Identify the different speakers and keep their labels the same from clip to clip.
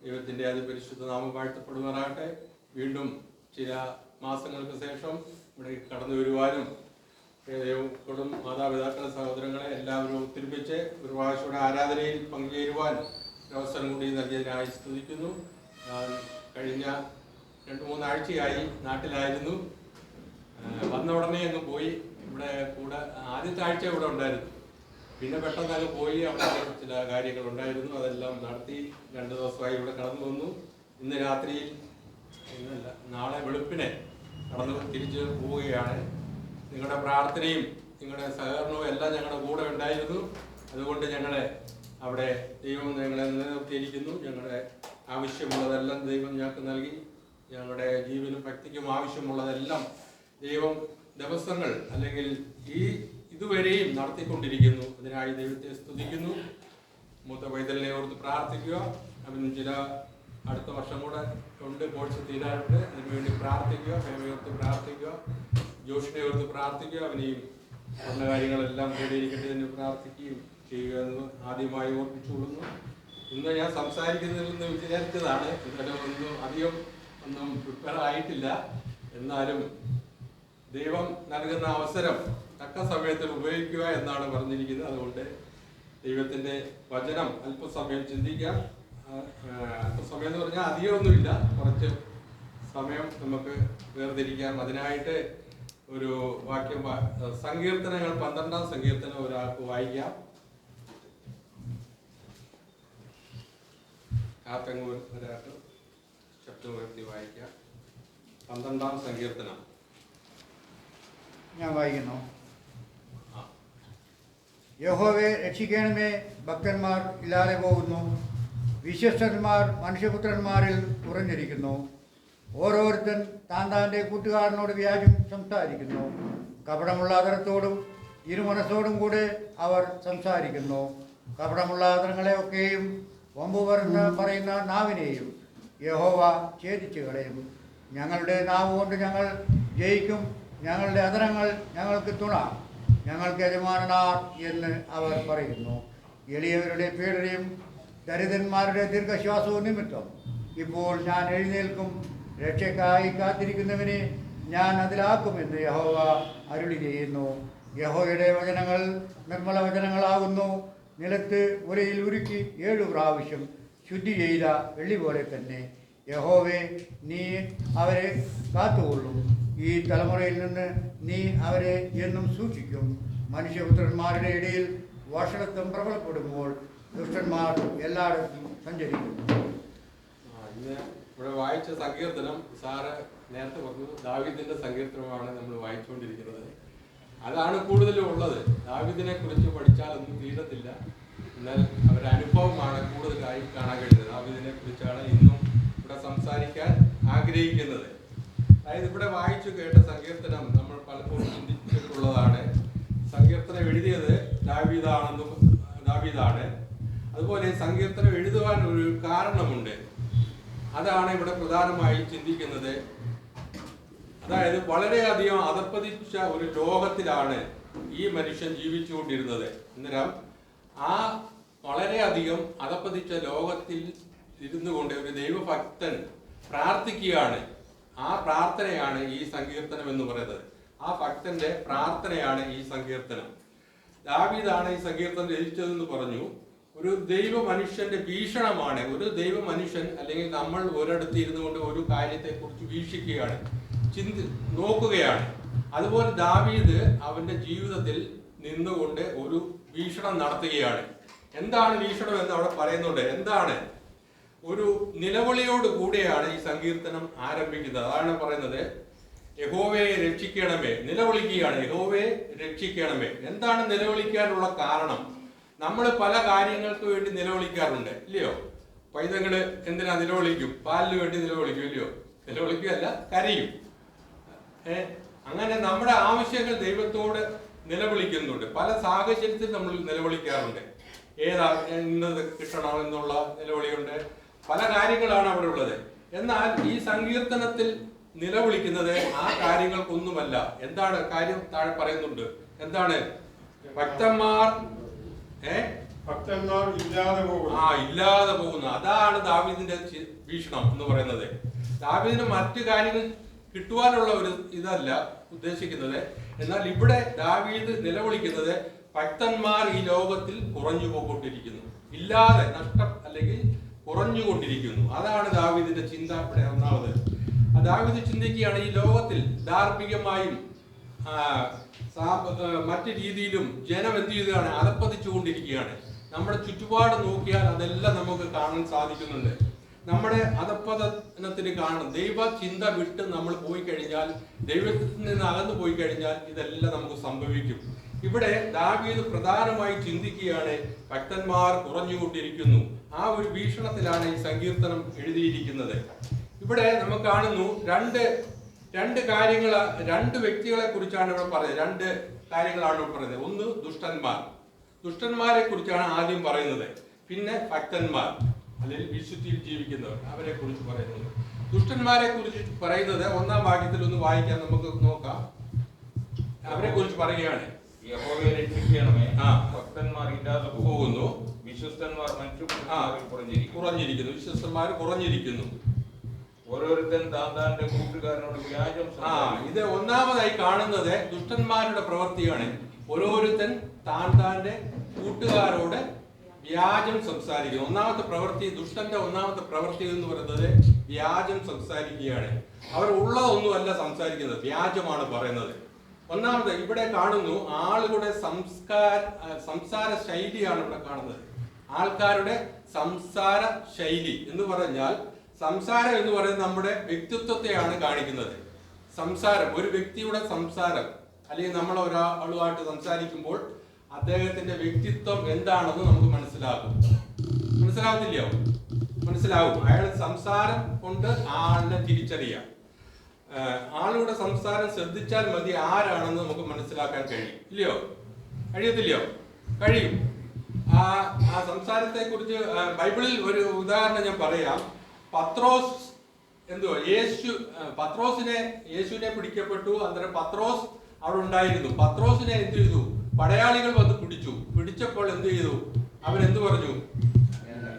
Speaker 1: ദൈവത്തിൻ്റെ അതിപരിശുദ്ധ നാമം വാഴ്ത്തപ്പെടുവാനാകട്ടെ. വീണ്ടും ചില മാസങ്ങൾക്ക് ശേഷം ഇവിടെ കടന്നു വരുവാനും ദൈവത്തോടും മാതാപിതാക്കളെ സഹോദരങ്ങളെ എല്ലാവരും ഒത്തൊരുമിച്ച് ഒരു പ്രാവശ്യയുടെ ആരാധനയിൽ പങ്കുചേരുവാൻ ഒരവസരം കൂടി നൽകിയതിനായി സ്തുതിക്കുന്നു. ഞാൻ കഴിഞ്ഞ 2-3 ആഴ്ചയായി നാട്ടിലായിരുന്നു. വന്ന ഉടനെ അങ്ങ് പോയി. ഇവിടെ കൂടെ ആദ്യത്തെ ആഴ്ച ഇവിടെ ഉണ്ടായിരുന്നു. പിന്നെ പെട്ടെന്ന് അങ്ങ് പോയി. അവിടെ ചില കാര്യങ്ങൾ ഉണ്ടായിരുന്നു, അതെല്ലാം നടത്തി 2 ദിവസമായി ഇവിടെ കടന്നു വന്നു. ഇന്ന് രാത്രിയിൽ ഇന്നല്ല, നാളെ വെളുപ്പിനെ തിരിച്ച് പോവുകയാണ്. നിങ്ങളുടെ പ്രാർത്ഥനയും നിങ്ങളുടെ സഹകരണവും എല്ലാം ഞങ്ങളുടെ കൂടെ ഉണ്ടായിരുന്നു. അതുകൊണ്ട് ഞങ്ങളെ അവിടെ ദൈവം ഞങ്ങളെ നിലനിർത്തിയിരിക്കുന്നു. ഞങ്ങളുടെ ആവശ്യമുള്ളതെല്ലാം ദൈവം ഞങ്ങൾക്ക് നൽകി. ഞങ്ങളുടെ ജീവനും ഭക്തിക്കും ആവശ്യമുള്ളതെല്ലാം ദൈവം ദിവസങ്ങൾ അല്ലെങ്കിൽ ഇതുവരെയും നടത്തിക്കൊണ്ടിരിക്കുന്നു. അതിനായി ദൈവത്തെ സ്തുതിക്കുന്നു. മൂത്ത പൈതലിനെ ഓർത്ത് പ്രാർത്ഥിക്കുക. അവന് ചില അടുത്ത വർഷം കൂടെ ഉണ്ട്, കോഴ്സ് തീരാറുണ്ട്. അതിനുവേണ്ടി പ്രാർത്ഥിക്കുക. ഫാമിലി ഓർത്ത് പ്രാർത്ഥിക്കുക. ജോഷിനെ ഓർത്ത് പ്രാർത്ഥിക്കുക. അവനെയും പറഞ്ഞ കാര്യങ്ങളെല്ലാം നേടിയിരിക്കട്ടെ എന്ന് പ്രാർത്ഥിക്കുകയും ചെയ്യുക എന്ന് ആദ്യമായി ഓർപ്പിച്ചുകൊള്ളുന്നു. ഇന്ന് ഞാൻ സംസാരിക്കുന്നതിൽ വിചാരിച്ചതാണ്. അധികം ഒന്നും പ്രിപ്പയർ ആയിട്ടില്ല. എന്നാലും ദൈവം നൽകുന്ന അവസരം തക്ക സമയത്തിൽ ഉപയോഗിക്കുക എന്നാണ് പറഞ്ഞിരിക്കുന്നത്. അതുകൊണ്ട് ദൈവത്തിൻ്റെ വചനം അല്പസമയം ചിന്തിക്കാം. അല്പസമയം എന്ന് പറഞ്ഞാൽ അധികമൊന്നുമില്ല, കുറച്ച് സമയം നമുക്ക് വേർതിരിക്കാം. അതിനായിട്ട് ഒരു വാക്യം സങ്കീർത്തനങ്ങൾ 12-ാം സങ്കീർത്തനം ഒരാൾക്ക് വായിക്കാം. കാത്തങ്ങൂർ ഒരാൾക്ക് ശബ്ദം ഉയർത്തി വായിക്കാം. 12-ാം സങ്കീർത്തനം
Speaker 2: ഞാൻ വായിക്കുന്നു. യഹോവയെ രക്ഷിക്കണമേ, ഭക്തന്മാർ ഇല്ലാതെ പോകുന്നു, വിശ്വസ്തന്മാർ മനുഷ്യപുത്രന്മാരിൽ കുറഞ്ഞിരിക്കുന്നു. ഓരോരുത്തൻ താൻ്റെ കൂട്ടുകാരനോട് വ്യാജം സംസാരിക്കുന്നു. കപടമുള്ള അതരത്തോടും ഇരുമനസ്സോടും കൂടെ അവർ സംസാരിക്കുന്നു. കപടമുള്ള അതരങ്ങളെയൊക്കെയും വമ്പു പറയുന്ന നാവിനെയും യഹോവ ഛേദിച്ചു കളയും. ഞങ്ങളുടെ നാവ് കൊണ്ട് ഞങ്ങൾ ജയിക്കും, ഞങ്ങളുടെ അതരങ്ങൾ ഞങ്ങൾക്ക് തുണ, ഞങ്ങൾക്ക് യജമാനനാർ എന്ന് അവർ പറയുന്നു. എളിയവരുടെ പീഡനയും ദരിദ്രന്മാരുടെ ദീർഘശ്വാസവും നിമിത്തം ഇപ്പോൾ ഞാൻ എഴുന്നേൽക്കും. രക്ഷയ്ക്കായി കാത്തിരിക്കുന്നവനെ ഞാൻ അതിലാക്കുമെന്ന് യഹോവ അരുളി ചെയ്യുന്നു. യഹോവയുടെ വചനങ്ങൾ നിർമ്മല വചനങ്ങളാകുന്നു. നിലത്ത് ഉരയിൽ ഉരുക്കി 7 പ്രാവശ്യം ശുദ്ധി ചെയ്ത വെള്ളി പോലെ തന്നെ. യഹോവേ, നീ അവരെ കാത്തുകൊള്ളും. ഈ തലമുറയിൽ നിന്ന് നീ അവരെ എന്നും സൂക്ഷിക്കും. മനുഷ്യപുത്രന്മാരുടെ ഇടയിൽ വഷളത്വം പ്രബലപ്പെടുമ്പോൾ ദുഷ്ടന്മാർ എല്ലായിടത്തും സഞ്ചരിക്കും.
Speaker 1: ഇന്ന് ഇവിടെ വായിച്ച സങ്കീർത്തനം സാറ് നേരത്തെ പറഞ്ഞു, ദാവീദിന്റെ സങ്കീർത്തനമാണ് നമ്മൾ വായിച്ചുകൊണ്ടിരിക്കുന്നത്. അതാണ് കൂടുതലും ഉള്ളത്. ദാവീദിനെ കുറിച്ച് പഠിച്ചാൽ ഒന്നും തീരത്തില്ല. എന്നാൽ അവരുടെ അനുഭവമാണ് കൂടുതലായി കാണാൻ കഴിയുന്നത്. ദാവീദിനെ കുറിച്ചാണ് ഇന്നും ഇവിടെ സംസാരിക്കാൻ ആഗ്രഹിക്കുന്നത്. അതായത് ഇവിടെ വായിച്ചു കേട്ട സങ്കീർത്തനം നമ്മൾ പലപ്പോഴും ചിന്തിച്ചിട്ടുള്ളതാണ്. സങ്കീർത്തനം എഴുതിയത് ദാവീദാണ്. അതുപോലെ സങ്കീർത്തനം എഴുതുവാൻ ഒരു കാരണമുണ്ട്. അതാണ് ഇവിടെ പ്രധാനമായി ചിന്തിക്കുന്നത്. അതായത് വളരെയധികം അധപ്പതിച്ച ഒരു ലോകത്തിലാണ് ഈ മനുഷ്യൻ ജീവിച്ചുകൊണ്ടിരുന്നത്. അന്നേരം ആ വളരെയധികം അധപ്പതിച്ച ലോകത്തിൽ ഇരുന്നു കൊണ്ട് ഒരു ദൈവഭക്തൻ പ്രാർത്ഥിക്കുകയാണ്. ആ പ്രാർത്ഥനയാണ് ഈ സങ്കീർത്തനം എന്ന് പറയുന്നത്. ആ ഭക്തന്റെ പ്രാർത്ഥനയാണ് ഈ സങ്കീർത്തനം. ദാവീദാണ് ഈ സങ്കീർത്തനം രചിച്ചതെന്ന് പറഞ്ഞു. ഒരു ദൈവ മനുഷ്യന്റെ വീക്ഷണമാണ്. ഒരു ദൈവ മനുഷ്യൻ അല്ലെങ്കിൽ നമ്മൾ ഒരിടത്ത് ഇരുന്നു കൊണ്ട് ഒരു കാര്യത്തെ കുറിച്ച് വീക്ഷിക്കുകയാണ്, നോക്കുകയാണ്. അതുപോലെ ദാവീദ് അവന്റെ ജീവിതത്തിൽ നിന്നുകൊണ്ട് ഒരു വീക്ഷണം നടത്തുകയാണ്. എന്താണ് വീക്ഷണം എന്ന് അവിടെ പറയുന്നുണ്ട്. എന്താണ്? ഒരു നിലവിളിയോട് കൂടെയാണ് ഈ സങ്കീർത്തനം ആരംഭിക്കുന്നത്. അതാണ് പറയുന്നത്, യഹോവയെ രക്ഷിക്കണമേ. നിലവിളിക്കുകയാണ്, യഹോവയെ രക്ഷിക്കണമേ. എന്താണ് നിലവിളിക്കാനുള്ള കാരണം? നമ്മൾ പല കാര്യങ്ങൾക്ക് വേണ്ടി നിലവിളിക്കാറുണ്ട്, ഇല്ലയോ? പൈതങ്ങള് എന്തിനാ നിലവിളിക്കും? പാലിന് വേണ്ടി നിലവിളിക്കും, ഇല്ലയോ? നിലവിളിക്കുകയല്ല, കരയും. അങ്ങനെ നമ്മുടെ ആവശ്യങ്ങൾ ദൈവത്തോട് നിലവിളിക്കുന്നുണ്ട്. പല സാഹചര്യത്തിൽ നമ്മൾ നിലവിളിക്കാറുണ്ട്. ഇന്നത് കിട്ടണം എന്നുള്ള നിലവിളിയുണ്ട്. പല കാര്യങ്ങളാണ് അവിടെ ഉള്ളത്. എന്നാൽ ഈ സങ്കീർത്തനത്തിൽ നിലവിളിക്കുന്നത് ആ കാര്യങ്ങൾക്കൊന്നുമല്ല. എന്താണ് കാര്യം? താഴെ പറയുന്നുണ്ട്. എന്താണ്? ഭക്തന്മാർ
Speaker 3: ഭക്തന്മാർ ഇല്ലാതെ പോകുന്നു.
Speaker 1: ഇല്ലാതെ പോകുന്നു. അതാണ് ദാവീദിന്റെ വീക്ഷണം എന്ന് പറയുന്നത്. ദാവീദിന് മറ്റു കാര്യങ്ങൾ കിട്ടുവാനുള്ള ഒരു ഇതല്ല ഉദ്ദേശിക്കുന്നത്. എന്നാൽ ഇവിടെ ദാവീദ് നിലവിളിക്കുന്നത് ഭക്തന്മാർ ഈ ലോകത്തിൽ കുറഞ്ഞു പോയിക്കൊണ്ടിരിക്കുന്നു, ഇല്ലാതെ നഷ്ടം അല്ലെങ്കിൽ കുറഞ്ഞുകൊണ്ടിരിക്കുന്നു. അതാണ് ദാവീദിന്റെ ചിന്ത ഇവിടെ ഒന്നാമത്. ദാവീദ് ചിന്തിക്കുകയാണ് ഈ ലോകത്തിൽ ധാർമ്മികമായും മറ്റു രീതിയിലും ജനം എന്ത് ചെയ്യുകയാണ്, അധപ്പതിച്ചുകൊണ്ടിരിക്കുകയാണ്. നമ്മുടെ ചുറ്റുപാട് നോക്കിയാൽ അതെല്ലാം നമുക്ക് കാണാൻ സാധിക്കുന്നുണ്ട്. നമ്മുടെ അധപ്പതനത്തിന് കാരണം ദൈവ ചിന്ത വിട്ട് നമ്മൾ പോയി കഴിഞ്ഞാൽ, ദൈവത്തിൽ നിന്ന് അകന്നു പോയി കഴിഞ്ഞാൽ ഇതെല്ലാം നമുക്ക് സംഭവിക്കും. ഇവിടെ ദാവീദ് പ്രധാനമായി ചിന്തിക്കുകയാണ് ഭക്തന്മാർ കുറഞ്ഞുകൊണ്ടിരിക്കുന്നു. ആ ഒരു വീക്ഷണത്തിലാണ് ഈ സങ്കീർത്തനം എഴുതിയിരിക്കുന്നത്. ഇവിടെ നമുക്ക് കാണുന്നു രണ്ട് കാര്യങ്ങൾ, രണ്ട് വ്യക്തികളെ കുറിച്ചാണ് ഇവിടെ പറയുന്നത്. രണ്ട് കാര്യങ്ങളാണ് ഇവിടെ പറയുന്നത്. ഒന്ന് ദുഷ്ടന്മാരെ കുറിച്ചാണ് ആദ്യം പറയുന്നത്. പിന്നെ ഭക്തന്മാർ അല്ലെങ്കിൽ വിശുദ്ധിയിൽ ജീവിക്കുന്നവർ, അവരെ കുറിച്ച് പറയുന്നത്. ദുഷ്ടന്മാരെ കുറിച്ച് പറയുന്നത് 1-ാം വാക്യത്തിൽ ഒന്ന് വായിക്കാൻ നമുക്ക് നോക്കാം. അവരെ കുറിച്ച് പറയുകയാണ്,
Speaker 4: യഹോവയെ രക്ഷിക്കണമേ, ഭക്തന്മാർ ഇല്ലാതെ പോകുന്നു, വിശ്വസ്തന്മാർ കുറഞ്ഞിരിക്കുന്നു. വിശ്വസ്തന്മാർ കുറഞ്ഞിരിക്കുന്നു. ഓരോരുത്തൻ താന്താന്റെ കൂട്ടുകാരനോട് വ്യാജം.
Speaker 1: ഇത് ഒന്നാമതായി കാണുന്നത് ദുഷ്ടന്മാരുടെ പ്രവൃത്തിയാണ്. ഓരോരുത്തൻ താന്താന്റെ കൂട്ടുകാരോട് വ്യാജം സംസാരിക്കുന്നു. ഒന്നാമത്തെ പ്രവൃത്തി, ദുഷ്ടന്റെ ഒന്നാമത്തെ പ്രവൃത്തി എന്ന് പറയുന്നത് വ്യാജം സംസാരിക്കുകയാണ്. അവർ ഉള്ളതൊന്നുമല്ല സംസാരിക്കുന്നത്, വ്യാജമാണ് പറയുന്നത്. ഒന്നാമത് ഇവിടെ കാണുന്നു ആളുകളുടെ സംസാര ശൈലിയാണ് ഇവിടെ കാണുന്നത്. ആൾക്കാരുടെ സംസാര ശൈലി എന്ന് പറഞ്ഞാൽ, സംസാരം എന്ന് പറയുന്നത് നമ്മുടെ വ്യക്തിത്വത്തെയാണ് കാണിക്കുന്നത്. സംസാരം, ഒരു വ്യക്തിയുടെ സംസാരം അല്ലെങ്കിൽ നമ്മൾ ഒരാളുമായിട്ട് സംസാരിക്കുമ്പോൾ അദ്ദേഹത്തിന്റെ വ്യക്തിത്വം എന്താണെന്ന് നമുക്ക് മനസ്സിലാവുന്നില്ലയോ? മനസ്സിലാവും. അയാളുടെ സംസാരം കൊണ്ട് ആളിനെ തിരിച്ചറിയാം. ആളുടെ സംസാരം ശ്രദ്ധിച്ചാൽ മതി ആരാണെന്ന് നമുക്ക് മനസ്സിലാക്കാൻ കഴിയും. ഇല്ലയോ? കഴിയത്തില്ലയോ? കഴിയും. ആ സംസാരത്തെ കുറിച്ച് ബൈബിളിൽ ഒരു ഉദാഹരണം ഞാൻ പറയാം. യേശുവിനെ പിടിക്കപ്പെട്ടു. അന്നേരം പത്രോസ് അവിടെ ഉണ്ടായിരുന്നു. പത്രോസിനെ എന്ത് ചെയ്തു? പടയാളികൾ വന്ന് പിടിച്ചപ്പോൾ എന്ത് ചെയ്തു? അവൻ എന്ത് പറഞ്ഞു?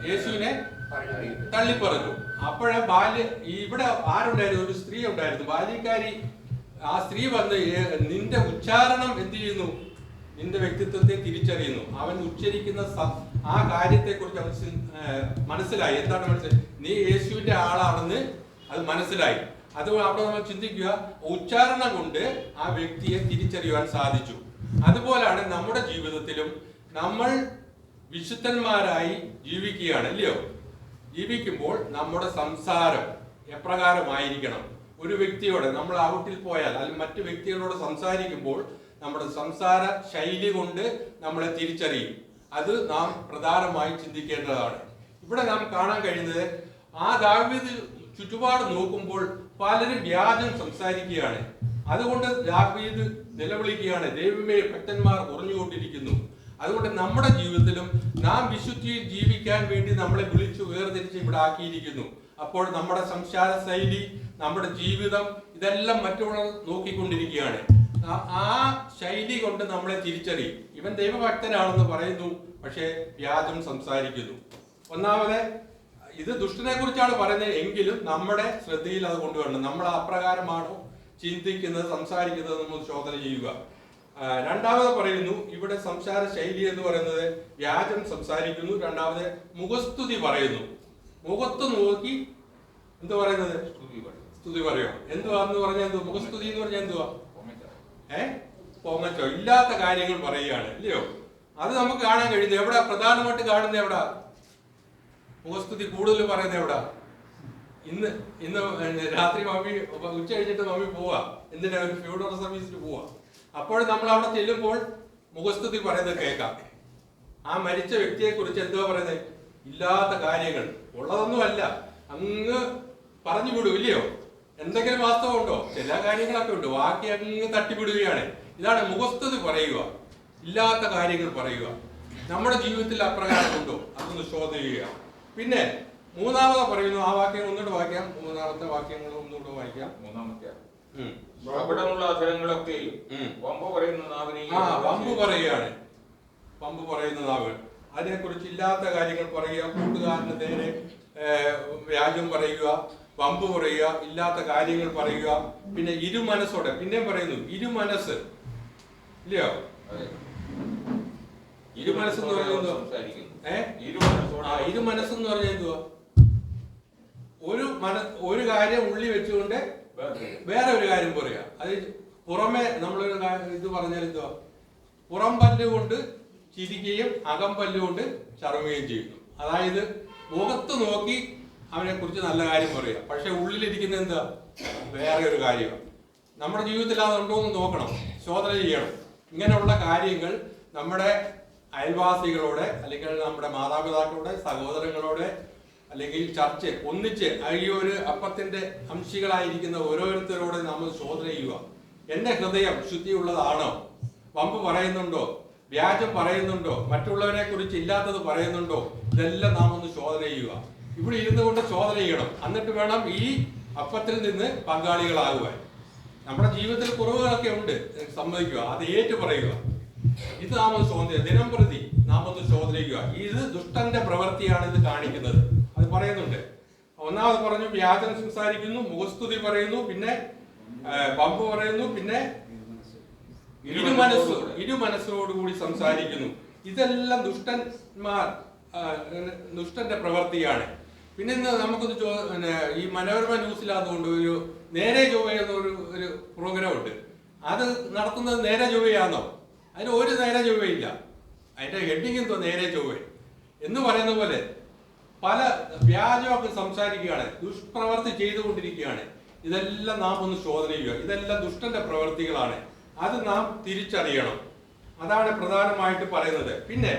Speaker 1: യേശുവിനെ തള്ളിപ്പറഞ്ഞു. അപ്പോഴേ ഇവിടെ ആരുണ്ടായിരുന്നു? ഒരു സ്ത്രീ ഉണ്ടായിരുന്നു, ബാല്യക്കാരി. ആ സ്ത്രീ വന്ന് നിന്റെ ഉച്ചാരണം എന്ത് ചെയ്യുന്നു? നിന്റെ വ്യക്തിത്വത്തെ തിരിച്ചറിയുന്നു. അവൻ ഉച്ചരിക്കുന്ന ആ കാര്യത്തെ കുറിച്ച് അവൻ മനസ്സിലായി. എന്താണ് മനസ്സിലായി? നീ യേശുവിന്റെ ആളാണെന്ന് അത് മനസ്സിലായി. അത് അവിടെ നമ്മൾ ചിന്തിക്കുക, ഉച്ചാരണം കൊണ്ട് ആ വ്യക്തിയെ തിരിച്ചറിയുവാൻ സാധിച്ചു. അതുപോലാണ് നമ്മുടെ ജീവിതത്തിലും നമ്മൾ വിശുദ്ധന്മാരായി ജീവിക്കുകയാണ്, അല്ലയോ? ജീവിക്കുമ്പോൾ നമ്മുടെ സംസാരം എപ്രകാരമായിരിക്കണം? ഒരു വ്യക്തിയോട് നമ്മൾ ഔട്ടിൽ പോയാൽ അല്ലെങ്കിൽ മറ്റു വ്യക്തികളോട് സംസാരിക്കുമ്പോൾ നമ്മുടെ സംസാര ശൈലി കൊണ്ട് നമ്മളെ തിരിച്ചറിയും. അത് നാം പ്രധാനമായി ചിന്തിക്കേണ്ടതാണ്. ഇവിടെ നാം കാണാൻ കഴിയുന്നത്, ആ ദാവീദ് ചുറ്റുപാട് നോക്കുമ്പോൾ പലരും വ്യാജം സംസാരിക്കുകയാണ്. അതുകൊണ്ട് ദാവീദ് നിലവിളിക്കുകയാണ്, ദൈവമേ, ഭക്തന്മാർ കുറഞ്ഞുകൊണ്ടിരിക്കുന്നു. അതുകൊണ്ട് നമ്മുടെ ജീവിതത്തിലും നാം വിശുദ്ധിയിൽ ജീവിക്കാൻ വേണ്ടി നമ്മളെ വിളിച്ചു വേർതിരിച്ച് ഇവിടെ ആക്കിയിരിക്കുന്നു. അപ്പോൾ നമ്മുടെ സംസാര ശൈലി, നമ്മുടെ ജീവിതം, ഇതെല്ലാം മറ്റുള്ളവർ നോക്കിക്കൊണ്ടിരിക്കുകയാണ്. ആ ശൈലി കൊണ്ട് നമ്മളെ തിരിച്ചറിയും. ഇവൻ ദൈവഭക്തനാണെന്ന് പറയുന്നു, പക്ഷേ വ്യാജം സംസാരിക്കുന്നു. ഒന്നാമത് ഇത് ദുഷ്ടനെ കുറിച്ചാണ് പറയുന്നത്, എങ്കിലും നമ്മുടെ ശ്രദ്ധയിൽ അത് കൊണ്ടുവരണം. നമ്മൾ അപ്രകാരമാണോ ചിന്തിക്കുന്നത്, സംസാരിക്കുന്നത് നമ്മൾ ശോധന ചെയ്യുക. രണ്ടാമത് പറയുന്നു, ഇവിടെ സംസാര ശൈലി എന്ന് പറയുന്നത് വ്യാജം സംസാരിക്കുന്നു. രണ്ടാമത് മുഖസ്തുതി പറയുന്നു. മുഖത്ത് നോക്കി എന്ത് പറയുന്നത്? സ്തുതി പറയോ? എന്തുവാന്ന് പറഞ്ഞാൽ എന്തുവാ മുഖസ്തുതി എന്ന് പറഞ്ഞാൽ? എന്തുവാ? പൊങ്ങച്ചോ, ഇല്ലാത്ത കാര്യങ്ങൾ പറയുകയാണ്, ഇല്ലയോ? അത് നമുക്ക് കാണാൻ കഴിയുന്നത് എവിടെ? പ്രധാനമായിട്ട് കാണുന്നത് എവിടെ? മുഖസ്തുതി കൂടുതൽ പറയുന്നത് എവിടെ? ഇന്ന് രാത്രി മമ്മി ഉച്ച കഴിഞ്ഞിട്ട് മമ്മി പോവാ. എന്തിനാ? ഒരു ഫ്യൂണറൽ സർവീസിന് പോവാ. അപ്പോൾ നമ്മൾ അവിടെ ചെല്ലുമ്പോൾ മുഖസ്തുതി പറയുന്നത് കേൾക്കാം. ആ മരിച്ച വ്യക്തിയെ കുറിച്ച് എന്തുവാ പറയുന്നത്? ഇല്ലാത്ത കാര്യങ്ങൾ, ഉള്ളതൊന്നുമല്ല, അങ്ങ് പറഞ്ഞു വിടും, ഇല്ലയോ? എന്തെങ്കിലും വാസ്തവം ഉണ്ടോ? ചില കാര്യങ്ങളൊക്കെ ഉണ്ട്, ബാക്കി അങ്ങ് തട്ടിവിടുകയാണ്. ഇതാണ് മുഖസ്തുതി പറയുക, ഇല്ലാത്ത കാര്യങ്ങൾ പറയുക. നമ്മുടെ ജീവിതത്തിൽ അപ്രകാരം ഉണ്ടോ? അതൊന്ന് ശോധന ചെയ്യുക. പിന്നെ മൂന്നാമത് പറയുന്നു, ആ വാക്യം ഒന്നുകൂടെ വായിക്കാം. മൂന്നാമത്തെ വാക്യങ്ങൾ ഒന്നുകൂടെ വായിക്കാം.
Speaker 4: മൂന്നാമത്തെ അവിടെയുള്ള അധരങ്ങളൊക്കെയും വമ്പ് പറയുന്ന നാവിനെയും.
Speaker 1: വമ്പ് പറയുകയാണ്, വമ്പ് പറയുന്ന നാവ്. അതിനെക്കുറിച്ച് ഇല്ലാത്ത കാര്യങ്ങൾ പറയുക, കൂട്ടുകാരന് നേരെ വ്യാജം പറയുക, വമ്പ് പറയുക, ഇല്ലാത്ത കാര്യങ്ങൾ പറയുക. പിന്നെ ഇരുമനസ്സോടെ പിന്നെയും പറയുന്നു ഇരുമനസ്സ്, ഇല്ലയോ? ഇരുമനസ്സെന്ന് പറയുന്നത് ഇരുമനസ്സെന്ന് പറഞ്ഞാൽ എന്തുവാ? ഒരു കാര്യം ഉള്ളി വെച്ചുകൊണ്ട് വേറെ ഒരു കാര്യം പറയുക. അത് പുറമെ നമ്മളൊരു ഇത് പറഞ്ഞാൽ എന്തുവാ? പുറം പല്ലുകൊണ്ട് ചിരിക്കുകയും അകം പല്ലുകൊണ്ട് ചറുകയും ചെയ്യുന്നു. അതായത് മുഖത്ത് നോക്കി അവനെ കുറിച്ച് നല്ല കാര്യം പറയുക, പക്ഷെ ഉള്ളിലിരിക്കുന്ന എന്താ? വേറെ ഒരു കാര്യമാണ്. നമ്മുടെ ജീവിതത്തിൽ അതുണ്ടോ എന്ന് നോക്കണം, ശോധന ചെയ്യണം. ഇങ്ങനെയുള്ള കാര്യങ്ങൾ നമ്മുടെ അയൽവാസികളോടെ, അല്ലെങ്കിൽ നമ്മുടെ മാതാപിതാക്കളോടെ, സഹോദരങ്ങളോടെ, അല്ലെങ്കിൽ ചർച്ച ഒന്നിച്ച് ഈ ഒരു അപ്പത്തിന്റെ അംശികളായിരിക്കുന്ന ഓരോരുത്തരോടെ നമ്മൾ ശോധന ചെയ്യുക. എന്റെ ഹൃദയം ശുദ്ധിയുള്ളതാണോ? വമ്പ് പറയുന്നുണ്ടോ? വ്യാജം പറയുന്നുണ്ടോ? മറ്റുള്ളവരെ കുറിച്ച് ഇല്ലാത്തത് പറയുന്നുണ്ടോ? ഇതെല്ലാം നാം ഒന്ന് ശോധന ചെയ്യുക. ഇവിടെ ഇരുന്നു കൊണ്ട് ശോധന ചെയ്യണം. എന്നിട്ട് വേണം ഈ അപ്പത്തിൽ നിന്ന് പങ്കാളികളാകുവാൻ. നമ്മുടെ ജീവിതത്തിൽ കുറവുകളൊക്കെ ഉണ്ട്, സമ്മതിക്കുക, അത് ഏറ്റു പറയുക. ഇത് നാം ഒന്ന് ശോധന, ദിനം പ്രതി നാം ഒന്ന് ശോധന ചെയ്യുക. ഇത് ദുഷ്ടന്റെ പ്രവൃത്തിയാണ് ഇത് കാണിക്കുന്നത്. അത് പറയുന്നുണ്ട്. ഒന്നാമത് പറഞ്ഞു വ്യാജം സംസാരിക്കുന്നു, മുഖസ്തുതി പറയുന്നു, പിന്നെ വമ്പ് പറയുന്നു, പിന്നെ ഇരുമനസ്സോടുകൂടി സംസാരിക്കുന്നു. ഇതെല്ലാം ദുഷ്ടന്റെ പ്രവൃത്തിയാണ്. പിന്നെ ഇന്ന് നമുക്കൊന്ന് ഈ മനോരമ ന്യൂസിലാതുകൊണ്ട് ഒരു നേരെ ചൊവ്വ ഒരു പ്രോഗ്രാം ഉണ്ട്. അത് നടത്തുന്നത് നേരെ ചൊവ്വയാണോ? അതിന് ഒരു നേരെ ചൊവ്വയില്ല. അതിന്റെ ഹെഡിങ് എന്തോ നേരെ ചൊവ്വ എന്ന് പറയുന്ന പോലെ പല വ്യാജമൊക്കെ സംസാരിക്കുകയാണ്, ദുഷ്പ്രവർത്തി ചെയ്തുകൊണ്ടിരിക്കുകയാണ്. ഇതെല്ലാം നാം ഒന്ന് ശോധന ചെയ്യുക. ഇതെല്ലാം ദുഷ്ടന്റെ പ്രവൃത്തികളാണ്. അത് നാം തിരിച്ചറിയണം. അതാണ് പ്രധാനമായിട്ട് പറയുന്നത്. പിന്നെ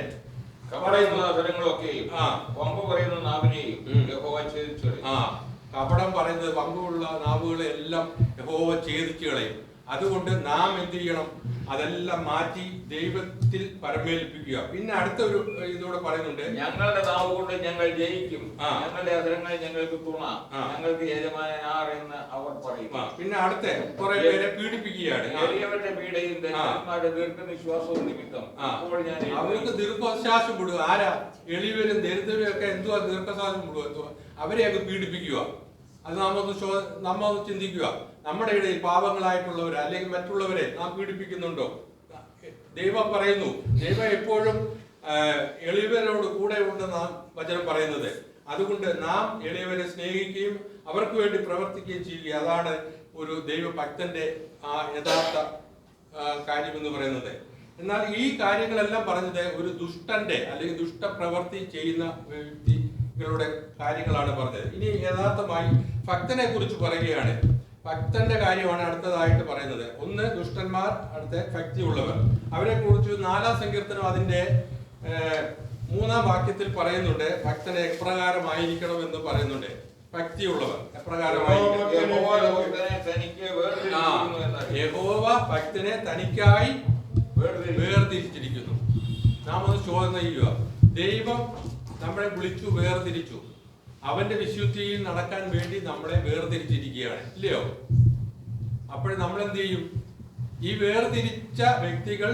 Speaker 1: കപടം പറയുന്നത് വമ്പുള്ള നാവുകളെ എല്ലാം യഹോവ ഛേദിച്ചു കളയും. അതുകൊണ്ട് നാം എന്ത് ചെയ്യണം? അതെല്ലാം മാറ്റി ദൈവത്തിൽ പരമേൽപ്പിക്കുക. പിന്നെ അടുത്ത ഒരു ഇതോടെ പറയുന്നുണ്ട്,
Speaker 4: ഞങ്ങളുടെ നാവ് കൊണ്ട് ഞങ്ങൾ ജയിക്കും, ഞങ്ങളുടെ അധരങ്ങൾ ഞങ്ങൾക്ക് തുണ, ഞങ്ങൾക്ക് യജമാനനാർ എന്ന് അവർ പറയും.
Speaker 1: പിന്നെ അടുത്ത കുറെ പേരെ പീഡിപ്പിക്കുകയാണ്.
Speaker 4: എളിയവരുടെ പീഡയും ദരിദ്രന്മാരുടെ ദീർഘനിശ്വാസവും നിമിത്തം
Speaker 1: അവർക്ക് ദീർഘശ്വാസം വിടുക. ആരാ? എളിയവരും ദരിദ്രരും ഒക്കെ എന്തുവാ ദീർഘശ്വാസം വിടുക? എന്തുവാ? അവരെ അങ്ങ് പീഡിപ്പിക്കുക. അത് നമ്മ ചിന്തിക്കുക. നമ്മുടെ ഇടയിൽ പാപങ്ങളായിട്ടുള്ളവരെ അല്ലെങ്കിൽ മറ്റുള്ളവരെ നാം പീഡിപ്പിക്കുന്നുണ്ടോ? ദൈവം പറയുന്നു, ദൈവം എപ്പോഴും എളിയവരോട് കൂടെ ഉണ്ടെന്നാണ് വചനം പറയുന്നത്. അതുകൊണ്ട് നാം എളിയവരെ സ്നേഹിക്കുകയും അവർക്ക് വേണ്ടി പ്രവർത്തിക്കുകയും ചെയ്യുക. അതാണ് ഒരു ദൈവഭക്തന്റെ യഥാർത്ഥ കാര്യമെന്ന് പറയുന്നത്. എന്നാൽ ഈ കാര്യങ്ങളെല്ലാം പറഞ്ഞത് ഒരു ദുഷ്ടന്റെ അല്ലെങ്കിൽ ദുഷ്ടപ്രവൃത്തി ചെയ്യുന്ന വ്യക്തികളുടെ കാര്യങ്ങളാണ് പറഞ്ഞത്. ഇനി യഥാർത്ഥമായി ഭക്തനെ കുറിച്ച് പറയുകയാണ്. ഭക്തന്റെ കാര്യമാണ് അടുത്തതായിട്ട് പറയുന്നത്. ഒന്ന് ദുഷ്ടന്മാർ, അടുത്ത ഭക്തിയുള്ളവർ. അവരെ കുറിച്ച് 4-ാം സങ്കീർത്തനം അതിന്റെ 3-ാം വാക്യത്തിൽ പറയുന്നുണ്ട്. ഭക്തനെ എപ്രകാരമായിരിക്കണം എന്ന് പറയുന്നുണ്ട്. ഭക്തിയുള്ളവർ എപ്രകാരമായിരിക്കണം? യഹോവ ഭക്തനെ തനിക്കായി വേർതിരിച്ചിരിക്കുന്നു. നാം ഒന്ന് ശോധന ചെയ്യുക. ദൈവം നമ്മളെ വിളിച്ചു, വേർതിരിച്ചു. അവന്റെ വിശുദ്ധിയിൽ നടക്കാൻ വേണ്ടി നമ്മളെ വേർതിരിച്ചിരിക്കുകയാണ്, ഇല്ലയോ? അപ്പോൾ നമ്മൾ എന്ത് ചെയ്യും? ഈ വേർതിരിച്ച വ്യക്തികൾ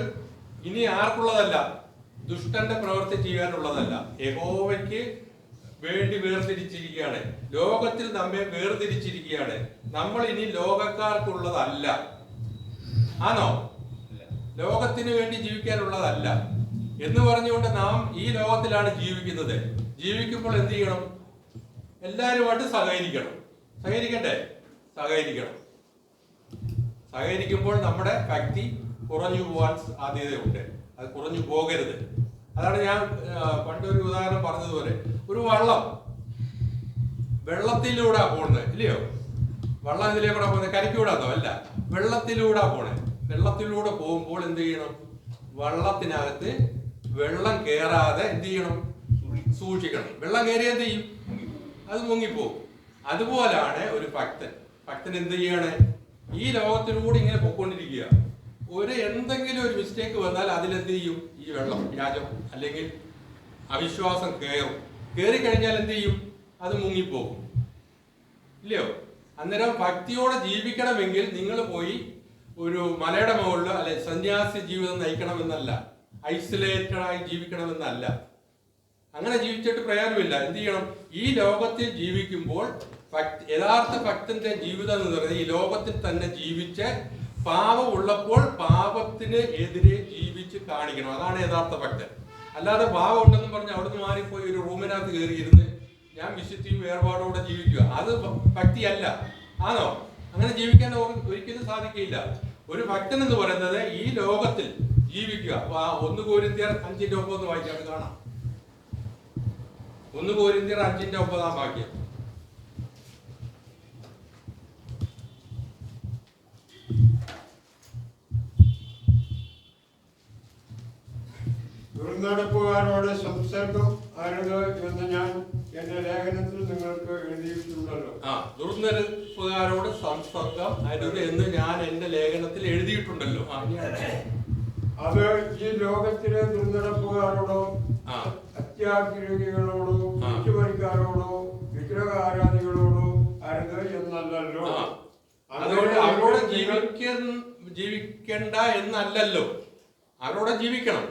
Speaker 1: ഇനി ആർക്കുള്ളതല്ല, ദുഷ്ടന്റെ പ്രവൃത്തി ചെയ്യാനുള്ളതല്ല, യഹോവയ്ക്ക് വേണ്ടി വേർതിരിച്ചിരിക്കുകയാണ്. ലോകത്തിൽ നമ്മെ വേർതിരിച്ചിരിക്കുകയാണ്. നമ്മൾ ഇനി ലോകക്കാർക്കുള്ളതല്ല. ആണോ? ലോകത്തിന് വേണ്ടി ജീവിക്കാനുള്ളതല്ല എന്ന് പറഞ്ഞുകൊണ്ട് നാം ഈ ലോകത്തിലാണ് ജീവിക്കുന്നത്. ജീവിക്കുമ്പോൾ എന്ത് ചെയ്യണം? എല്ലാവരുമായിട്ട് സഹകരിക്കണം. സഹകരിക്കണ്ടേ? സഹകരിക്കുമ്പോൾ നമ്മുടെ ഭക്തി കുറഞ്ഞു പോകാൻ സാധ്യതയുണ്ട്. അത് കുറഞ്ഞു പോകരുത്. അതാണ് ഞാൻ പണ്ടൊരു ഉദാഹരണം പറഞ്ഞതുപോലെ, ഒരു വെള്ളത്തിലൂടെ പോകുന്നത്, ഇല്ലയോ? വള്ളം ഇതിലേക്കൂടെ പോകുന്നത് കരയ്ക്കൂടാത്തോ? അല്ല, വെള്ളത്തിലൂടെ പോണേ. വെള്ളത്തിലൂടെ പോകുമ്പോൾ എന്ത് ചെയ്യണം? വള്ളത്തിനകത്ത് വെള്ളം കയറാതെ എന്ത് ചെയ്യണം? സൂക്ഷിക്കണം. വെള്ളം കയറി എന്ത് ചെയ്യും? അത് മുങ്ങിപ്പോകും. അതുപോലാണ് ഒരു ഭക്തൻ എന്ത് ചെയ്യാണ്? ഈ ലോകത്തിലൂടെ ഇങ്ങനെ പോയിക്കൊണ്ടിരിക്കുക. എന്തെങ്കിലും ഒരു മിസ്റ്റേക്ക് വന്നാൽ അതിലെന്ത് ചെയ്യും? ഈ വെള്ളം, വ്യാജം അല്ലെങ്കിൽ അവിശ്വാസം കയറി കഴിഞ്ഞാൽ എന്ത് ചെയ്യും? അത് മുങ്ങിപ്പോകും, ഇല്ലയോ? അന്നേരം ഭക്തിയോടെ ജീവിക്കണമെങ്കിൽ നിങ്ങൾ പോയി ഒരു മലയുടെ മുകളിൽ അല്ലെ സന്യാസി ജീവിതം നയിക്കണമെന്നല്ല, ഐസൊലേറ്റഡ് ആയി ജീവിക്കണമെന്നല്ല. അങ്ങനെ ജീവിച്ചിട്ട് പ്രയോജനമില്ല. എന്ത് ചെയ്യണം? ഈ ലോകത്തിൽ ജീവിക്കുമ്പോൾ യഥാർത്ഥ ഭക്തന്റെ ജീവിതം എന്ന് പറയുന്നത് ഈ ലോകത്തിൽ തന്നെ ജീവിച്ച് പാപം ഉള്ളപ്പോൾ പാപത്തിന് എതിരെ ജീവിച്ച് കാണിക്കണം. അതാണ് യഥാർത്ഥ ഭക്തൻ. അല്ലാതെ പാപം ഉണ്ടെന്ന് പറഞ്ഞ് അവിടുന്ന് മാറിപ്പോയി ഒരു റൂമിനകത്ത് കയറിയിരുന്ന് ഞാൻ വിശുദ്ധിയും വേർപാടോടെ ജീവിക്കുക, അത് ഭക്തിയല്ല. ആണോ? അങ്ങനെ ജീവിക്കാൻ ഒരിക്കലും സാധിക്കില്ല. ഒരു ഭക്തൻ എന്ന് പറയുന്നത് ഈ ലോകത്തിൽ ജീവിക്കുക. 1 കൊരിന്ത്യർ 5:9 വായിച്ചാൽ കാണാം. 1 കൊരിന്ത്യർ 5:9 വാക്യം.
Speaker 3: ദുർനടപ്പുകാരോട് സംസർഗം അരുത് എന്ന് ഞാൻ എന്റെ ലേഖനത്തിൽ നിങ്ങൾക്ക് എഴുതിയിട്ടുണ്ടല്ലോ.
Speaker 1: ദുർനടപ്പുകാരോട് സംസർഗം അരുത് എന്ന് ഞാൻ എന്റെ ലേഖനത്തിൽ എഴുതിയിട്ടുണ്ടല്ലോ.
Speaker 3: അത് ഈ ലോകത്തിലെ ദുർനടപ്പുകാരോടോ അത്യാഗ്രഹികളോടോ കുറ്റുപണിക്കാരോടോ വിഗ്രഹാരാധികളോടോ അരുത് എന്നല്ലല്ലോ.
Speaker 1: അതുകൊണ്ട് അവരോട് ജീവിക്കണ്ട എന്നല്ലല്ലോ, അവരോട് ജീവിക്കണം.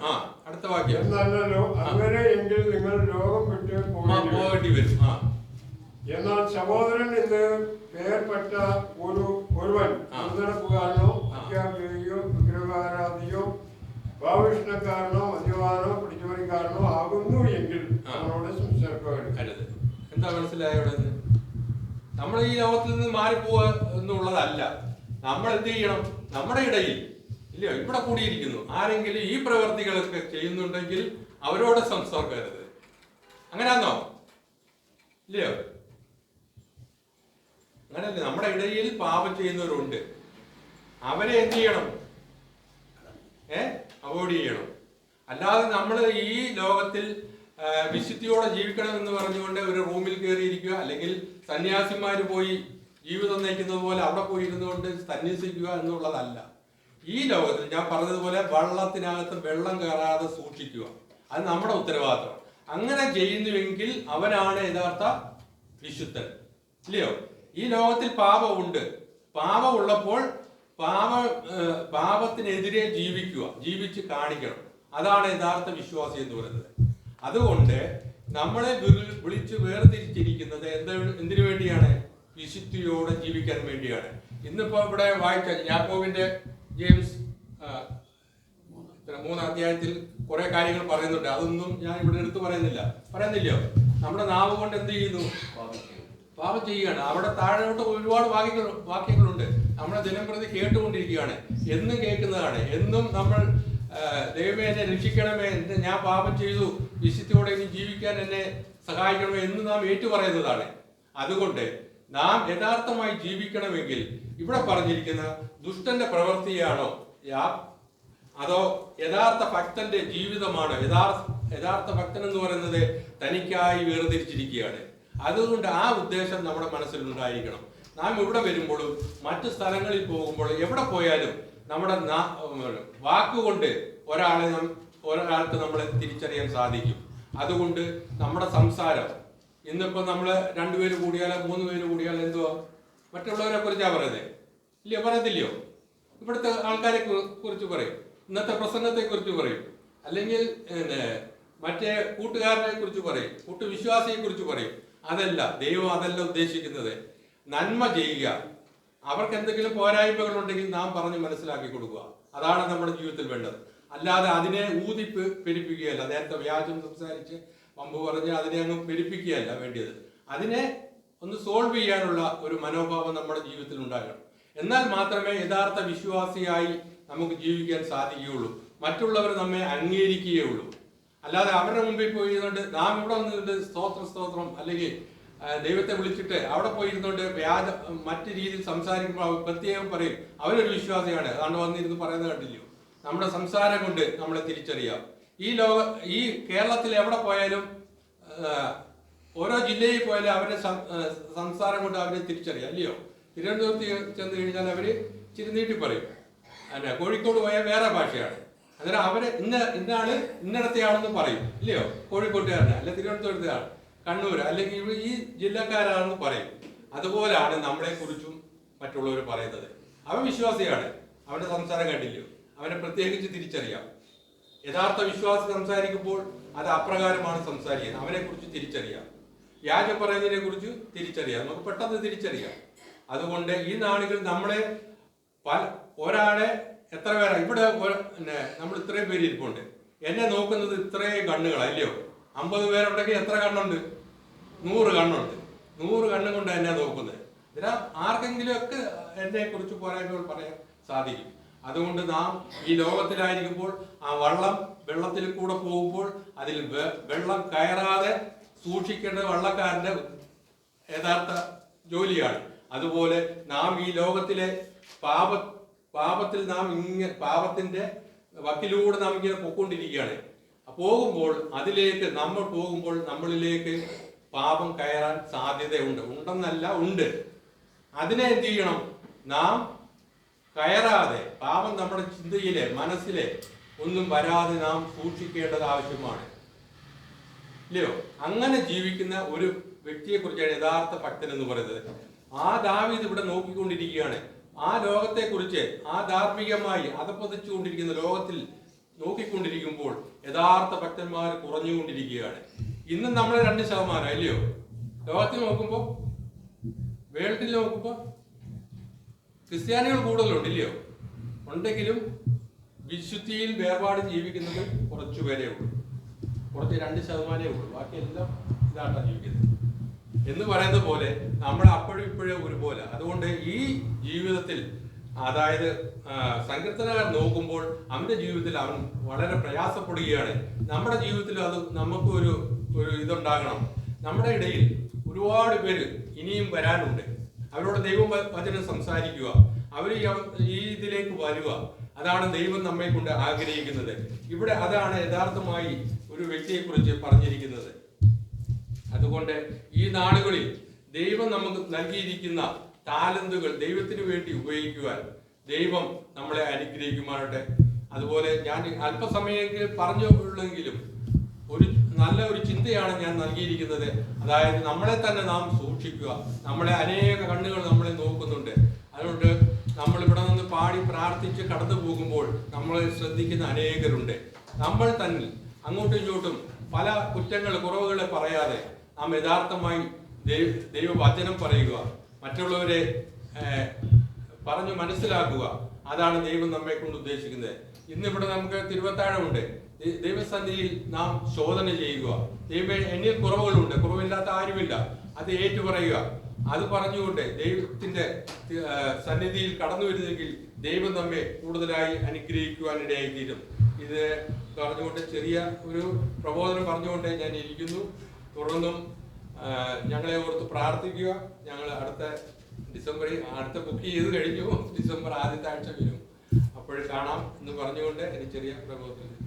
Speaker 1: അടുത്ത വാക്യം.
Speaker 3: എന്നല്ലല്ലോ, അങ്ങനെ എങ്കിൽ നിങ്ങൾ ലോകം വിട്ട്
Speaker 1: പോകേണ്ടി വരും.
Speaker 3: എന്നാൽ സഹോദരൻ എന്ന് പേർപ്പെട്ട ഒരുവൻ ദുർനടപ്പുകാരനോ അത്യാഗ്രഹിയോ വിഗ്രഹാരാധിയോ ഭാവിഷ്ണക്കാരനോ മദ്യപാനോ പിടിച്ചുപറിക്കാരനോ ആകുന്നു എങ്കിൽ അവരോട് സംസാരിക്കരുത്.
Speaker 1: എന്താ മനസ്സിലായോ? നമ്മൾ ഈ ലോകത്തിൽ നിന്ന് മാറിപ്പോവുക എന്നുള്ളതല്ല. നമ്മൾ എന്ത് ചെയ്യണം? നമ്മുടെ ഇടയിൽ ഇല്ലയോ ഇവിടെ കൂടിയിരിക്കുന്നു ആരെങ്കിലും ഈ പ്രവർത്തികളൊക്കെ ചെയ്യുന്നുണ്ടെങ്കിൽ അവരോട് സംസാരിക്കരുത്. അങ്ങനെയാണോ? ഇല്ലയോ? അങ്ങനല്ലേ? നമ്മുടെ ഇടയിൽ പാപം ചെയ്യുന്നവരുണ്ട്, അവരെ എന്ത് ചെയ്യണം? അവോയ്ഡ് ചെയ്യണം. അല്ലാതെ നമ്മൾ ഈ ലോകത്തിൽ വിശുദ്ധിയോടെ ജീവിക്കണം എന്ന് പറഞ്ഞുകൊണ്ട് ഒരു റൂമിൽ കയറിയിരിക്കുക, അല്ലെങ്കിൽ സന്യാസിമാര് പോയി ജീവിതം നയിക്കുന്നത് പോലെ അവിടെ പോയി ഇരുന്നുകൊണ്ട് സന്യസിക്കുക എന്നുള്ളതല്ല. ഈ ലോകത്തിൽ ഞാൻ പറഞ്ഞതുപോലെ വള്ളത്തിനകത്ത് വെള്ളം കയറാതെ സൂക്ഷിക്കുക, അത് നമ്മുടെ ഉത്തരവാദിത്വം. അങ്ങനെ ചെയ്യുന്നുവെങ്കിൽ അവനാണ് യഥാർത്ഥ വിശുദ്ധൻ. ഇല്ലയോ? ഈ ലോകത്തിൽ പാപമുണ്ട്. പാപമുള്ളപ്പോൾ പാപത്തിനെതിരെ ജീവിക്കുക, ജീവിച്ച് കാണിക്കണം. അതാണ് യഥാർത്ഥ വിശ്വാസി എന്ന് പറയുന്നത്. അതുകൊണ്ട് നമ്മളെ വിളിച്ച് വേർതിരിച്ചിരിക്കുന്നത് എന്തിനു വേണ്ടിയാണ്? വിശുദ്ധിയോടെ ജീവിക്കാൻ വേണ്ടിയാണ്. ഇന്നിപ്പോ ഇവിടെ വായിച്ച യാക്കോബിന്റെ ജെയിംസ് 3 അധ്യായത്തിൽ കുറെ കാര്യങ്ങൾ പറയുന്നുണ്ട്. അതൊന്നും ഞാൻ ഇവിടെ എടുത്തു പറയുന്നില്ലയോ? നമ്മുടെ നാവ് കൊണ്ട് എന്ത് ചെയ്യുന്നു? പാപം ചെയ്യുകയാണ്. അവിടെ താഴോട്ട് ഒരുപാട് വാക്യങ്ങളുണ്ട്. നമ്മളെ ദിനംപ്രതി കേട്ടുകൊണ്ടിരിക്കുകയാണ്, എന്നും കേൾക്കുന്നതാണ്. എന്നും നമ്മൾ ദൈവമേ എന്നെ രക്ഷിക്കണമേ, ഞാൻ പാപം ചെയ്തു, വിശുദ്ധിയോടെ ഇനി ജീവിക്കാൻ എന്നെ സഹായിക്കണമേ എന്ന് നാം ഏറ്റുപറയുന്നതാണ്. അതുകൊണ്ട് നാം യഥാർത്ഥമായി ജീവിക്കണമെങ്കിൽ ഇവിടെ പറഞ്ഞിരിക്കുന്ന ദുഷ്ടന്റെ പ്രവൃത്തിയാണോ അതോ യഥാർത്ഥ ഭക്തന്റെ ജീവിതമാണോ? യഥാർത്ഥ ഭക്തൻ എന്ന് പറയുന്നത് തനിക്കായി വേർതിരിച്ചിരിക്കുകയാണ്. അതുകൊണ്ട് ആ ഉദ്ദേശം നമ്മുടെ മനസ്സിൽ ഉണ്ടായിരിക്കണം. നാം ഇവിടെ വരുമ്പോഴും മറ്റു സ്ഥലങ്ങളിൽ പോകുമ്പോഴും എവിടെ പോയാലും നമ്മുടെ വാക്കുകൊണ്ട് ഒരാൾക്ക് നമ്മളെ തിരിച്ചറിയാൻ സാധിക്കും. അതുകൊണ്ട് നമ്മുടെ സംസാരം, ഇന്നിപ്പോ നമ്മള് 2 പേര് കൂടിയാലോ 3 പേര് കൂടിയാലോ എന്തുവാ മറ്റുള്ളവരെ കുറിച്ചാ പറയുന്നത്? ഇല്ലയോ? പറയത്തില്ലയോ? ഇവിടുത്തെ ആൾക്കാരെ കുറിച്ച് പറയും, ഇന്നത്തെ പ്രസംഗത്തെ കുറിച്ച് പറയും, അല്ലെങ്കിൽ മറ്റേ കൂട്ടുകാരനെ കുറിച്ച് പറയും, കൂട്ടുവിശ്വാസിയെ കുറിച്ച് പറയും. അതല്ല ദൈവം, അതല്ല ഉദ്ദേശിക്കുന്നത്. നന്മ ചെയ്യുക. അവർക്ക് എന്തെങ്കിലും പോരായ്മകളുണ്ടെങ്കിൽ നാം പറഞ്ഞ് മനസ്സിലാക്കി കൊടുക്കുക. അതാണ് നമ്മുടെ ജീവിതത്തിൽ വേണ്ടത്. അല്ലാതെ അതിനെ ഊതി പെരുപ്പിക്കുകയല്ല. നേരത്തെ വ്യാജം സംസാരിച്ച് പമ്പ് പറഞ്ഞ് അതിനെ അങ്ങ് പെരുപ്പിക്കുകയല്ല വേണ്ടിയത്. അതിനെ ഒന്ന് സോൾവ് ചെയ്യാനുള്ള ഒരു മനോഭാവം നമ്മുടെ ജീവിതത്തിൽ ഉണ്ടാകണം. എന്നാൽ മാത്രമേ യഥാർത്ഥ വിശ്വാസിയായി നമുക്ക് ജീവിക്കാൻ സാധിക്കുകയുള്ളൂ. മറ്റുള്ളവർ നമ്മെ അംഗീകരിക്കുകയുള്ളൂ. അല്ലാതെ അവരുടെ മുമ്പിൽ പോയിരുന്നുകൊണ്ട് നാം ഇവിടെ വന്നിട്ട് സ്തോത്രം അല്ലെങ്കിൽ ദൈവത്തെ വിളിച്ചിട്ട് അവിടെ പോയിരുന്നുകൊണ്ട് മറ്റു രീതിയിൽ സംസാരിക്കുമ്പോൾ അവർ പ്രത്യേകം പറയും അവരൊരു വിശ്വാസിയാണ്, അതാണ്ട് വന്നിരുന്ന് പറയുന്നത് കണ്ടില്ലയോ? നമ്മുടെ സംസാരം കൊണ്ട് നമ്മളെ തിരിച്ചറിയാം. ഈ കേരളത്തിൽ എവിടെ പോയാലും ഓരോ ജില്ലയിൽ പോയാലും അവരുടെ സംസാരം കൊണ്ട് അവരെ തിരിച്ചറിയാം, അല്ലയോ? തിരുവനന്തപുരത്ത് ചെന്ന് കഴിഞ്ഞാൽ അവര് ചിരുനീട്ടി പറയും. കോഴിക്കോട് പോയാൽ വേറെ ഭാഷയാണ്. അന്നേരം അവര് ഇന്നാണ് ഇന്നിടത്തെയാണെന്ന് പറയും, ഇല്ലയോ? കോഴിക്കോട്ടുകാരന് അല്ലെ തിരുവനന്തപുരത്തുകാരൻ, കണ്ണൂർ അല്ലെങ്കിൽ ഈ ജില്ലക്കാരാണെന്ന് പറയും. അതുപോലാണ് നമ്മളെ കുറിച്ചും മറ്റുള്ളവർ പറയുന്നത്. അവൻ വിശ്വാസിയാണ്, അവന്റെ സംസാരം കണ്ടില്ലയോ? അവനെ പ്രത്യേകിച്ച് തിരിച്ചറിയാം. യഥാർത്ഥ വിശ്വാസി സംസാരിക്കുമ്പോൾ അത് അപ്രകാരമാണ് സംസാരിക്കുന്നത്. അവനെ കുറിച്ച് തിരിച്ചറിയാം, വ്യാജ പറയുന്നതിനെ കുറിച്ച് തിരിച്ചറിയാം, നമുക്ക് പെട്ടെന്ന് തിരിച്ചറിയാം. അതുകൊണ്ട് ഈ നാളുകൾ നമ്മളെ ഒരാളെ എത്ര പേരാ ഇവിടെ നമ്മൾ ഇത്രയും പേര് ഇരിപ്പുണ്ട്, എന്നെ നോക്കുന്നത് ഇത്രയും കണ്ണുകളല്ലയോ? 50 പേരുണ്ടെങ്കിൽ എത്ര കണ്ണുണ്ട്? 100 കണ്ണുണ്ട്. 100 കണ്ണും കൊണ്ട് എന്നെ നോക്കുന്നത്. ഇതിനാ ആർക്കെങ്കിലും ഒക്കെ എന്നെ കുറിച്ച് പോരായ്മകൾ പറയാൻ സാധിക്കും. അതുകൊണ്ട് നാം ഈ ലോകത്തിലായിരിക്കുമ്പോൾ ആ വെള്ളത്തിൽ കൂടെ പോകുമ്പോൾ അതിൽ വെള്ളം കയറാതെ സൂക്ഷിക്കേണ്ടത് വള്ളക്കാരന്റെ യഥാർത്ഥ ജോലിയാണ്. അതുപോലെ നാം ഈ ലോകത്തിലെ പാപത്തിൽ നാം പാപത്തിന്റെ വക്കിലൂടെ നാം ഇങ്ങനെ പോയിക്കൊണ്ടിരിക്കുകയാണ്. പോകുമ്പോൾ നമ്മളിലേക്ക് പാപം കയറാൻ സാധ്യതയുണ്ട്. ഉണ്ടെന്നല്ല, ഉണ്ട്. അതിനെ എന്ത് ചെയ്യണം? നാം കയറാതെ, പാപം നമ്മുടെ ചിന്തയിലെ മനസ്സിലെ ഒന്നും വരാതെ നാം സൂക്ഷിക്കേണ്ടത് ആവശ്യമാണ്, ഇല്ലയോ? അങ്ങനെ ജീവിക്കുന്ന ഒരു വ്യക്തിയെ കുറിച്ചാണ് യഥാർത്ഥ ഭക്തൻ എന്ന് പറയുന്നത്. ആ ദാവീദ് ഇവിടെ നോക്കിക്കൊണ്ടിരിക്കുകയാണ്. ആ ലോകത്തെ കുറിച്ച്, ആ ധാർമ്മികമായി അധപ്പതിച്ചുകൊണ്ടിരിക്കുന്ന ലോകത്തിൽ നോക്കിക്കൊണ്ടിരിക്കുമ്പോൾ യഥാർത്ഥ ഭക്തന്മാർ കുറഞ്ഞുകൊണ്ടിരിക്കുകയാണ്. ഇന്നും നമ്മൾ 2% അല്ലയോ? ലോകത്തിൽ നോക്കുമ്പോൾ, വേൾഡിൽ നോക്കുമ്പോൾ ക്രിസ്ത്യാനികൾ കൂടുതലുണ്ട്, ഇല്ലയോ? ഉണ്ടെങ്കിലും വിശുദ്ധിയിൽ വേർപാട് ജീവിക്കുന്നത് കുറച്ചുപേരേ ഉള്ളൂ. കുറച്ച് 2% ഉള്ളൂ. ബാക്കി എല്ലാം ഇതായിട്ടാണ് ജീവിക്കുന്നത് എന്ന് പറയുന്ന പോലെ നമ്മൾ അപ്പോഴും ഇപ്പോഴും ഒരുപോലെ. അതുകൊണ്ട് ഈ ജീവിതത്തിൽ, അതായത് സങ്കീർത്തനക്കാരൻ നോക്കുമ്പോൾ അവന്റെ ജീവിതത്തിൽ അവൻ വളരെ പ്രയാസപ്പെടുകയാണ്. നമ്മുടെ ജീവിതത്തിൽ അത് നമുക്ക് ഒരു ഇതുണ്ടാകണം. നമ്മുടെ ഇടയിൽ ഒരുപാട് പേര് ഇനിയും വരാനുണ്ട്. അവരോട് ദൈവവചനം സംസാരിക്കുക, അവർ ഈ ഇതിലേക്ക് വരിക. അതാണ് ദൈവം നമ്മെ കൊണ്ട് ആഗ്രഹിക്കുന്നത്. ഇവിടെ അതാണ് യഥാർത്ഥമായി ഒരു വ്യക്തിയെക്കുറിച്ച് പറഞ്ഞിരിക്കുന്നത്. അതുകൊണ്ട് ഈ നാളുകളിൽ ദൈവം നമുക്ക് നൽകിയിരിക്കുന്ന ടാലന്തുകൾ ദൈവത്തിന് വേണ്ടി ഉപയോഗിക്കുവാൻ ദൈവം നമ്മളെ അനുഗ്രഹിക്കുമാറട്ടെ. അതുപോലെ ഞാൻ അല്പസമയമെങ്കിൽ പറഞ്ഞുള്ളെങ്കിലും നല്ല ഒരു ചിന്തയാണ് ഞാൻ നൽകിയിരിക്കുന്നത്. അതായത് നമ്മളെ തന്നെ നാം സൂക്ഷിക്കുക. നമ്മളെ അനേക കണ്ണുകൾ നമ്മളെ നോക്കുന്നുണ്ട്. അതുകൊണ്ട് നമ്മളിവിടെ നിന്ന് പാടി പ്രാർത്ഥിച്ച് കടന്നു പോകുമ്പോൾ നമ്മളെ ശ്രദ്ധിക്കുന്ന അനേകരുണ്ട്. നമ്മൾ തന്നെ അങ്ങോട്ടും ഇങ്ങോട്ടും പല കുറ്റങ്ങൾ കുറവുകളെ പറയാതെ നാം യഥാർത്ഥമായി ദൈവവചനം പറയുക, മറ്റുള്ളവരെ പറഞ്ഞു മനസ്സിലാക്കുക. അതാണ് ദൈവം നമ്മെ കൊണ്ട് ഉദ്ദേശിക്കുന്നത്. ഇന്നിവിടെ നമുക്ക് തിരുവത്താഴമുണ്ട്. ദൈവസന്നിധിയിൽ നാം ശോധന ചെയ്യുക. ദൈവം എന്നിൽ കുറവുകളുണ്ട്, കുറവില്ലാത്ത ആരുമില്ല, അത് ഏറ്റുപറയുക. അത് പറഞ്ഞുകൊണ്ട് ദൈവത്തിന്റെ സന്നിധിയിൽ കടന്നു വരുന്നെങ്കിൽ ദൈവം നമ്മെ കൂടുതലായി അനുഗ്രഹിക്കുവാനിടയായിത്തീരും. ഇത് പറഞ്ഞുകൊണ്ട് ചെറിയ ഒരു പ്രബോധനം പറഞ്ഞുകൊണ്ട് ഞാൻ ഇരിക്കുന്നു. തുടർന്നും ഞങ്ങളെ ഓർത്ത് പ്രാർത്ഥിക്കുക. ഞങ്ങൾ അടുത്ത ബുക്ക് ചെയ്ത് കഴിഞ്ഞു. ഡിസംബർ ആദ്യത്തെ ആഴ്ച വരും. അപ്പോൾ കാണാം എന്ന് പറഞ്ഞുകൊണ്ട് എനിക്ക് ചെറിയ പ്രബോധനം.